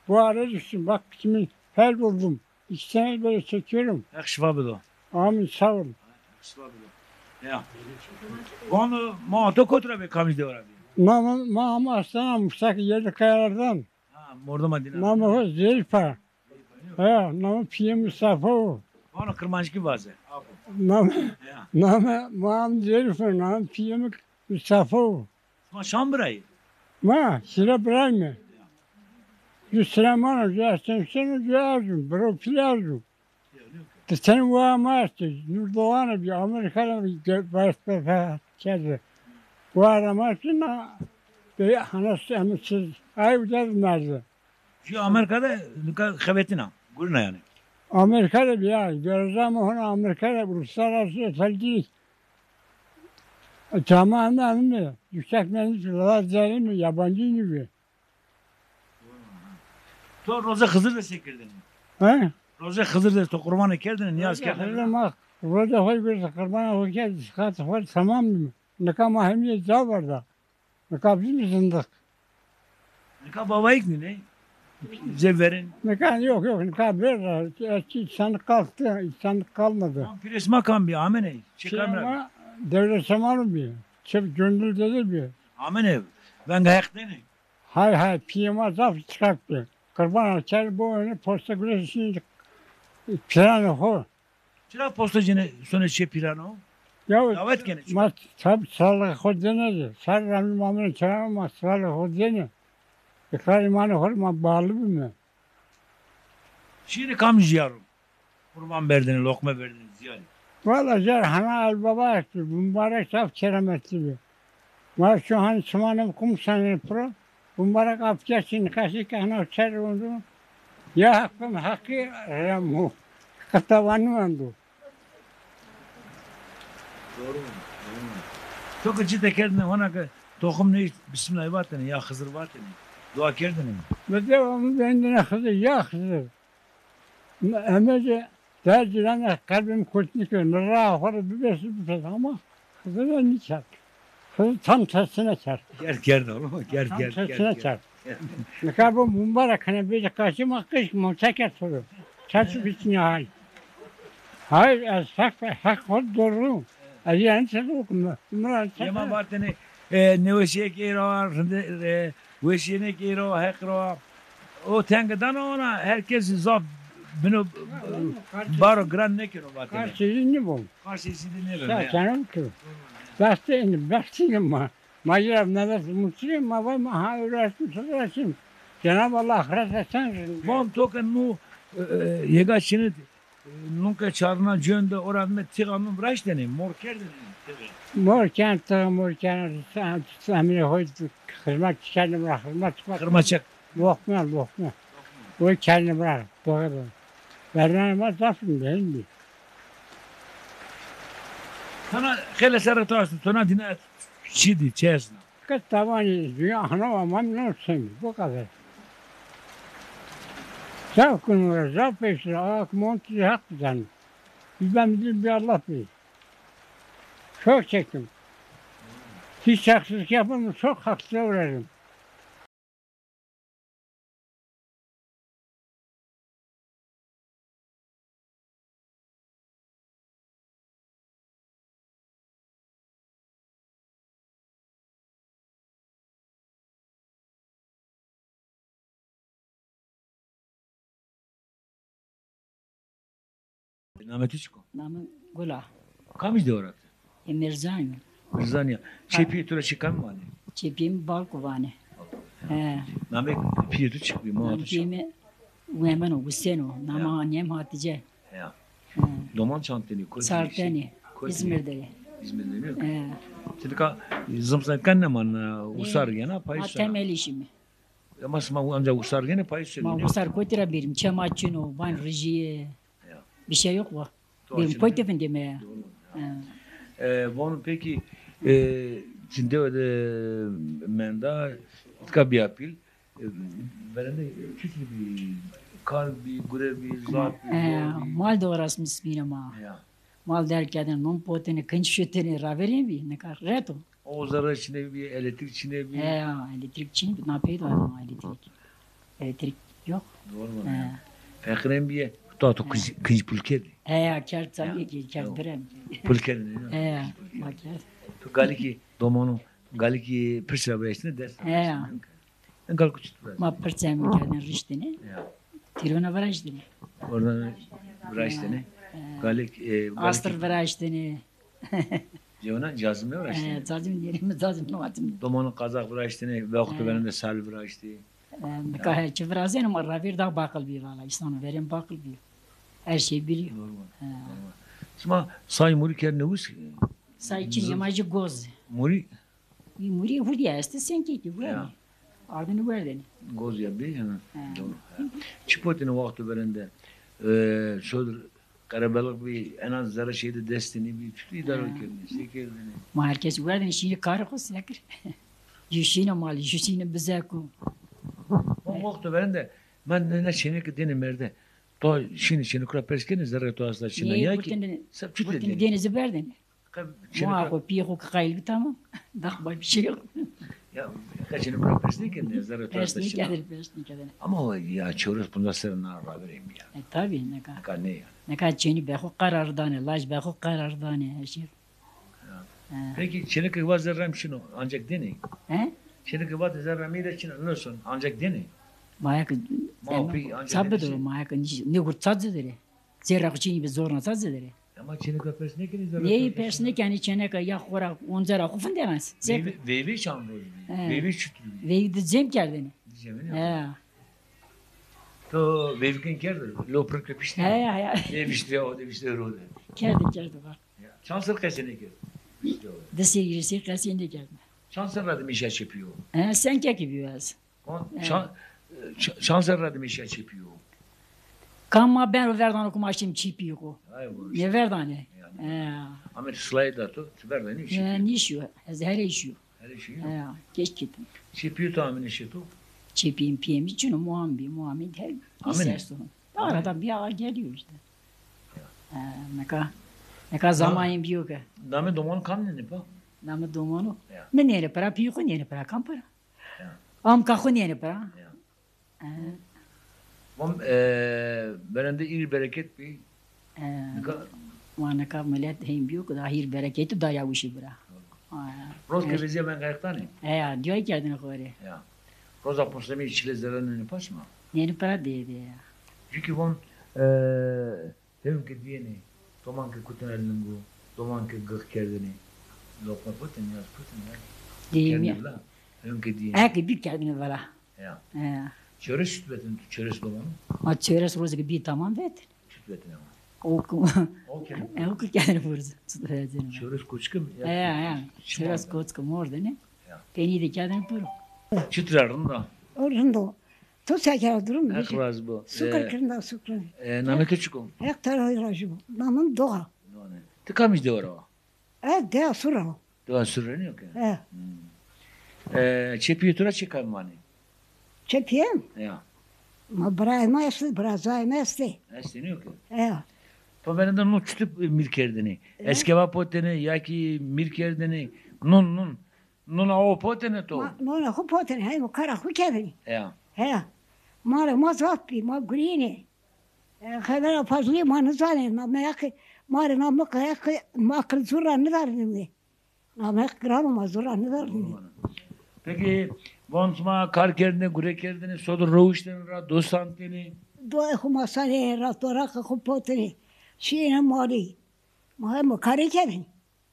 Bu ara düştüm, bak şimdi fel buldum. 2 sene böyle çekiyorum. Şifa bilo. Amin, sağ olun. Şifa bilo. Ya. Bon, maato kotra be kamizde var abi. Mama Aslan'a Mustafa Yedi Kayalar'dan. Ha, morda madina. Namı o Zeyfa. Namı Piye Mustafa o. Bana kırmancı bazı. Namı Muhammed Zeyfa. Namı Piye Mustafa o. Ma şambrayı. Sıra bırakma. Süleyman Hoca, sen Hoca'yı bro pilazım. Sen bu amaçtı. Nur Doğan'ı bir Amerika'da bir başbakan çağırdı. Bu aramasına bir hanası emitsiz. Ay ucazmazdı. Şu Amerika'da kabetina. Gurna yani. Amerika'da bir yer. Göreceğim onu Amerika'da uluslararası özellik. Zamanında anlıyor. Yüksek mühendis Lazeri mi? Yabancı gibi. To Roza Hızır da sekirdin. He? Roza Hızır da to kurbanı kerdin. Niyaz kerdin. Bak. Roza koy bir kurbanı koyacağız. Sıkıntı var tamam mı? Ne kadar mahemiyet daha var da. Ne kadar biz mi zındık? Ne kadar babayık ne? Zevverin. Ne kadar yok. Ne kadar bir insanlık kalktı. İnsanlık kalmadı. Pires makam bir amene. Ama devlet zamanı bir. Çep gönül dedi bir. Amene. Ben gayak ne? Hay piyama zaf çıkarttı. Kurban açar bu önü posta güreşini pirano ho. Çıra postacını sonra pirano. Ya davet gene. Mat tab sağlık hodene. Sarrami mamını çağırma sağlık hodene. Ekar imanı horma bağlı mı? Şimdi kamış yavrum. Kurban verdiniz, lokma verdiniz yani. Valla zer hana el baba etti. Mübarek saf keremetli. Var şu an sımanım kum sanır pro. Mübarek afkesin kasi kahna çer oldu. Ya hakkım hakkı ramu. Katavanı andu. Doğru mu? Çok acı tekerdin ona ki tohum ne bismillah vatani ya Hızır vatani. Dua kerdin. Ve devamlı bendine kızı ya kızı. Emece tercihen kalbim kurtnik önü. Rahvarı bir besi ama kızı da ne çar. Kızı tam tersine çar. Ger oğlum. Ger. Tam tersine çar. Ne kadar bu mübarek hani böyle kaçıma kış mı çeker soru. Çarşı biçin hal. Hayır hak ve hak ol doğru. Yani sen okuma. Yama vatani nevşeye kero, veşine kero, hekro. O tengadan ona herkes zaf bunu baro gran ne kero vatani. Karşıyı ne bu? Karşısı dinlerim Sen ya. canım ki. Baktım ma. Macera nefes mutluyum ma var ma ha uğraşım. Cenab-ı Allah ahiret etsen. Bom token nu yegaçını nunca çarına cönde oranme tigamı vraş denim. Mor kerdin. Morken samine hoydu. Hizmet kendim bırak. Kırmaçak. Lokma. O kendim bırak. Doğru. Vermem var zafım değil mi? Sana hele sarı taştı. Sana dine çidi çesna. Kız tabanı dünya ana amam ne olsun bu kadar. Zavkın zav peşine ak montu hak düzen. Ben bildim bir Allah bilir. Çok çektim. Hiç haksızlık yapmadım, çok haksıza uğradım. Nameti çıko. Namı Gula. Kamış de orat. Emirzanyo. Rizanya. Çepi tura çıkan mı hani? Çepim Balkovane. Namek piyetu çıkıyor. Muhatı çıkıyor. Namcimi Uemano Guseno. Nama annem Hatice. Ya. Doman çanteni. Sarteni. İzmir'de. İzmir'de yok. Şimdi ka zımsan ne man usar gene payış. Temel işimi. Ama sma ancak usar gene payış. Ma usar koytira birim. Çemaçino, ban rejiye. Bir şey yok var. Benim koyt efendim ya. Bunun peki şimdi öyle menda tabi yapıl. Ben de küçük bir kar bir görev bir zat bir Mal da orasmış bir ama. Mal derken non potene kınç şutene ravereyim bir ne kadar reto. O zarar içinde bir elektrik içinde bir. Elektrik için ne yapıyordu adam elektrik. Elektrik yok. Doğru mu? Fakirem bir Tato kınç pulkedi. Kar tabii ki kar birem. Pulkedi. Bak Tu galiki domonu galiki pırsra bıraştığını dersin. Gal kuçut bıraş. Ma pırsam kadar riştini. Tirona bıraştini. Oradan bıraştığını. Galik Astır bıraştını. Cevana cazım ne bıraştığını? Cazım diyelim cazım ne vatim. Domonu kazak bıraştığını ve oktu benim de sal bıraştı. Kahve çivrazen ama ravir da bakıl bir valla. İslam'ı verin bakıl bir. Her şey biliyor. Sma say muri kerne us. Say için yamacı goz. Muri. Muri hurdi este sen ki bu. Ardını verdin. Goz ya bir yana. Çıpotine vakti verende. Şöyle karabalık bir en az zara şeyde destini bir tütü idare kendini. Sekerdini. Ma herkes verdin şimdi karı kos yakır. Yüşine mal, yüşine bize ku. O vakti verende ben ne şeyine deni merde. To şimdi krapeskene zara to asla şimdi ya ki. Sap tütü deni. Denizi verdin. Ma ko piyo kayıl bir tamam. Dak bir şey yok. Ya kaçını krapeskene zara to asla şimdi. Ama o ya çoruz bunda serna vereyim ya. Tabii ne kadar. Ka ne ya. Ne kadar çeni be ko karardane, laj be ko karardane her şey. Peki çeneke vazarram şunu ancak deni. Çeneke vazarram ile çını nasıl ancak deni. Mayak sabbedo mayak ne gurtsadze dere. Zerrak çini be zorna sadze dere. Ama çeneke persne keni zara. Ne persne kani çeneke ya khora onzara khufun demez. Vevi çamroz. Vevi çütü. Vevi de zem kerdeni. Zemini. To vevkin kerdir. Lo pırkı pişti. Ja. Devişti o devişti rode. Kerdi var. Şansır kesene ker. De sevgilisi kasinde geldi. Şansır radım işe yapıyor. Sen kek yapıyorsun. Şansır radım işe yapıyor. Kama ben o verdan okumaşım çipiyor o. Ne verdane? Ama slayda to verdan ne işe? Ne işiyor? Her işiyor. Her işi. Geç gittim. Yapıyor tahmin işe to. Çipiyim piyem için Muhammed her istersin. Arada bir ağa geliyor işte. Ne kadar zamanım yok. Dame domon kan ne pa? Namı domonu. Ne nere para piyo ne para kampara. Am kahu ne para. Bom berende il bereket bir. Mana ka millet hem büyük da hir bereketi da yavuşu bura. Roz keviziye ben kayıktani. Ya diyor ki adını koyuyor. Ya. Roza postemi içilezlerin ne pas mı? Ne para dedi ya. Çünkü bon hem ki diyeni. Toman ki kutunelin bu. Toman ki gık kerdini. Lokma putin yaz putin ya. Diyeyim ya. Hem ki diyeni. Eki bir kendini valla. Ya. Çöres sütbetin çöres domanı. A çöres rozu bir tamam vet. Sütbetin ama. Oku. Okey. Oku kendini vurdu. Sütbetin. Çöres kuçkım. Ya. Çöres koçkum orada ne? Peni de kendini vurdu. Çıtrarın da. Orada. To şeker durum mu? Ekraz bu. Sukar kırında sukar. Name küçüküm. Hektar ayıracı bu. Namın doğa. Tıkamış diyor o. De sura. Doğan sürreni yok ya. Çepi yutura çıkan vani. Çepiyem. Ya. Ma brayma esti, brazayma esti. Estini yok ya. Ya. Pa benden nu çütüp mirkerdini. Eskeva potene ya ki mirkerdini. Nun. Nun o potene to. Nona hu poten hay mo kara hu kedini. Ya. Ya. Mare mazappi, ma grini. Khadara fazli ma nazane na mek mare na mek ma kıl zura ne darni. Na mek gram ma zura ne darni. Peki Bonsma kar kerdine, gure kerdine, sodur roğuşten ra, dostantini. Doğa huma sane ra tora hu poteni. Şine mari. Ma kare kedini.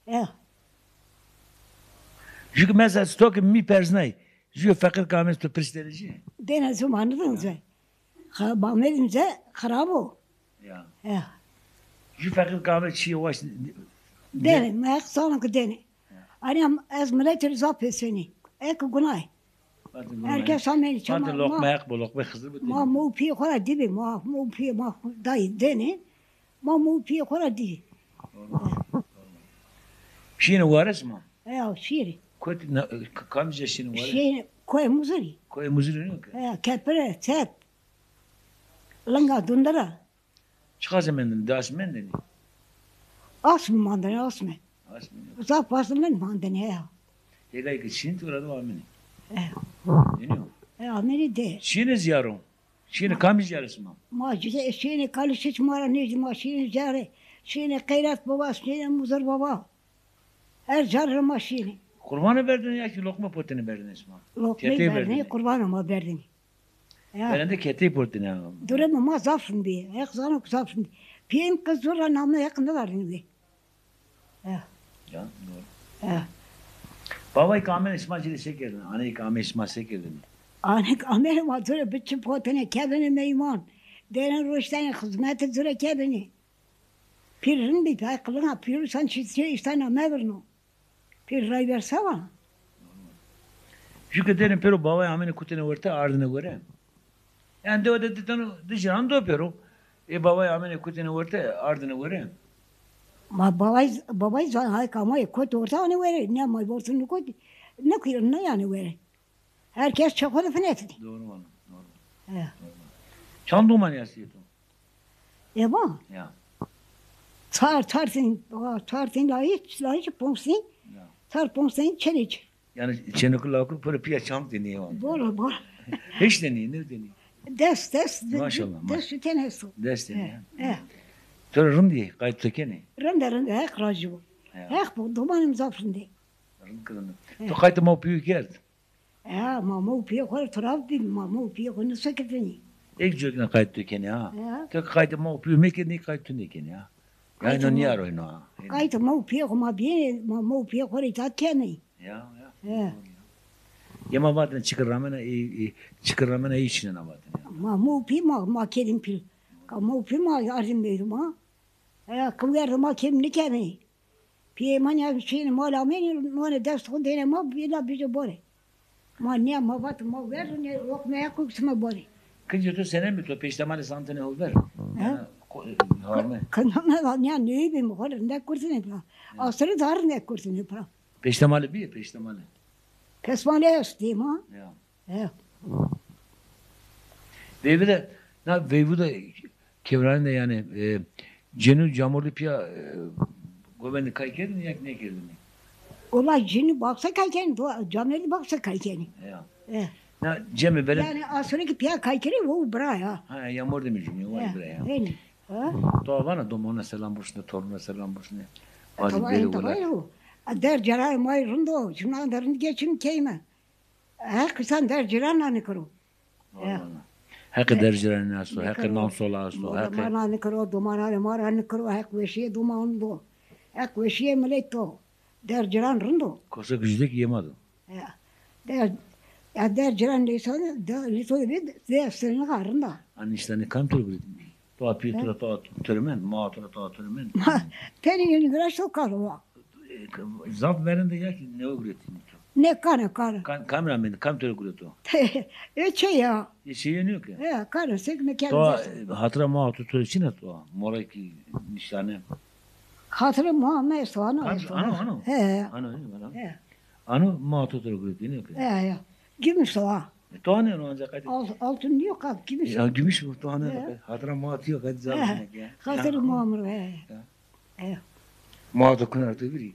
Ya. Çünkü mesela stok mi personay. Jü fakir kames to prestelici. Dene zamanı dönse. Ha bamedimse kharabo. Ya. Ya. Jü fakir kames şey var. Dene ma sana ki dene. Anam az millet rızap seni. Ek günay. Herkes ameli çama. Hadi lokma yak bu lokma hızlı bu. Ma mu pi khora dibi ma mu pi ma dayı dene. Ma mu pi khora di. Şine varız mı? Ya şiri. Kot kamca şine varız. Şiri koy muzuri. Koy muzuri yok. Ya kepre set. Langa dundara. Çıkar zemenden das menden. Asmı mandane asmı. Asmin. Uzak basımın mandane ya. Helal ki şin turada var mı? Ya. Deniyor. Ya meni de. Şine ziyarom. Şine kamca yarısı mı? Ma cüce şini kalışıç mara necma şini zare. Şini kayrat baba şini muzur baba. Her zarrı ma şini. Kurbanı verdin ya ki lokma potini verdin isma. Lokmayı Keteği verdi, verdin. kurbanıma verdin. Ya. Ben de keteği potini ya. Durum ma zafın bir. Ek zanık zafın. Piyem kız zora namı yakında verdin bir. Ya. Ya doğru. Ya. Baba ikamen isma cili sekirdin. Anne ikamen isma sekirdin. Anek amel ma zora bütçü potene kedini meyman. Denen roştani hizmeti zora kedini. Pirin bir aklına pir san çizgi istana mevrno. Pir ray verse var. Çünkü derim pero baba amene kutene vurta ardına göre. Yani de o da tano dışarı do pero. Baba amene kutene vurta ardına göre. Ma babay zan hay kamay kot orta ne vere ne may borsun kot ne kuyur ne yani vere. Herkes çakodu fenetdi. Doğru mu? Doğru. Ya. Çanduman yasıydı. Ya bu. Ya. Tartin layık ponsin. Tar ponsin çeliç. Yani çenekli lakul para piya çam deniyor. Bora. Hiç deniyor, ne deniyor? Des. Maşallah. Des tenesu. Des deniyor. Ya. Sonra rım diye kayıt tökeni. Rende hek racı bu. Hek bu dumanım zafrında. Rım kırında. To kayıt mı piyu geldi. Ya mamu piyo kor taraf bir mamu piyo konu saketini. Ek jogna kayıt tökeni ha. Ya. To kayıt mı piyu mekeni kayıt tökeni ha. Yani no niye arayın ha. Kayıt mamu piyo ma bien mamu piyo kor itat keni. Ya. Ya. Yama batın çıkırramana iyi içine batın. Ma mu pi ma kedim pil. Ka mu pi ma yardım veririm ha. Kıvır ma kedim kemi. Pi manya bir şeyin ma la meni no ders kondene ma bila bize bore. Ma ne ma bat ma ver ne yok ne yakusma bore. Kınca tu sene mi tu peştemali santene over. Harme. Kanama ne ne bir hor ne kurtun pra. Asrı dar ne kurtun pra. Peştemali bir peştemali. Pesmane esti ma. Ya. Ve bu da kevranın da yani cenu camurlu piya gobendi kaykedin yak ne kedin. Ola cini baksa kayken cameli baksa kayken. Ya. Ya. Cemi benim. Yani asrı piya kaykeni o bra ya. Ha yağmur demeyeceğim ya var buraya. Yani. Ha? Doğa bana domona selam boşuna toruna selam boşuna. Tamam. Der caray may rundo. Şuna derin geçin keyme. Kısan der ciran ne kuru. Hakkı dercilerin asu, hakkı namsola asu, hakkı. Domana ne kuru, domana ne mara ne kuru, hakkı veşiye domando. Hakkı veşiye meleto. Der ciran rundo. Kosa güçlük yemadı. Der ciran lisonu, der sırrını karında. Anne işte ne kam tur gridin. Doğa piyetura toğa törmen, mağatura toğa törmen. Peni yeni güreş sokar o. Zaf verin de ya ki ne üretin. Ne kana. Kameramen kam tur grido. Öçe ya. Şey yanıyor ki. Kana sekme Doğa kendisi. hatıra mağatura tur için at doğa. Mora ki nişane. Hatırı Muhammed Soğan'ı. Ano. He. Ano mağatura tur grido. He. Gümüş soğan. Doğa ne ancak hadi. Altın yok abi gümüş. Ya gümüş bu doğa ne? Hatıra mağatura yok hadi zaten. Hatırı Muhammed. He. Mağatura kunardı biri.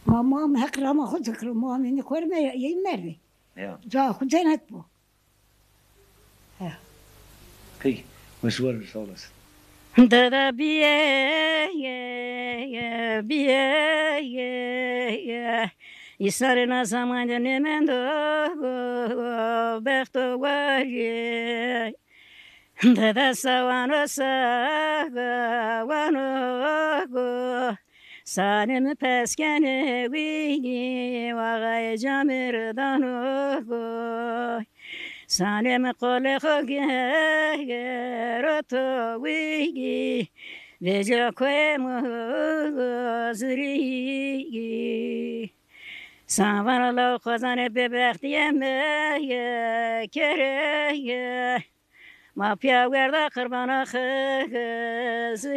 Muhammed hakrama huzukru Muhammed'i korme yemerdi. Ya. Za huzenet bu. Peki. Meşhur sağ olasın. Dada biye İsarına zamanı nemendo Bekto var ye Dada savano savano Sanem peskene vini Vagay camir dano Sanem kole roto wigi Veja kwemo zri Savana lo khazane bebektiyeme kere Ma pya verda kırbana khazri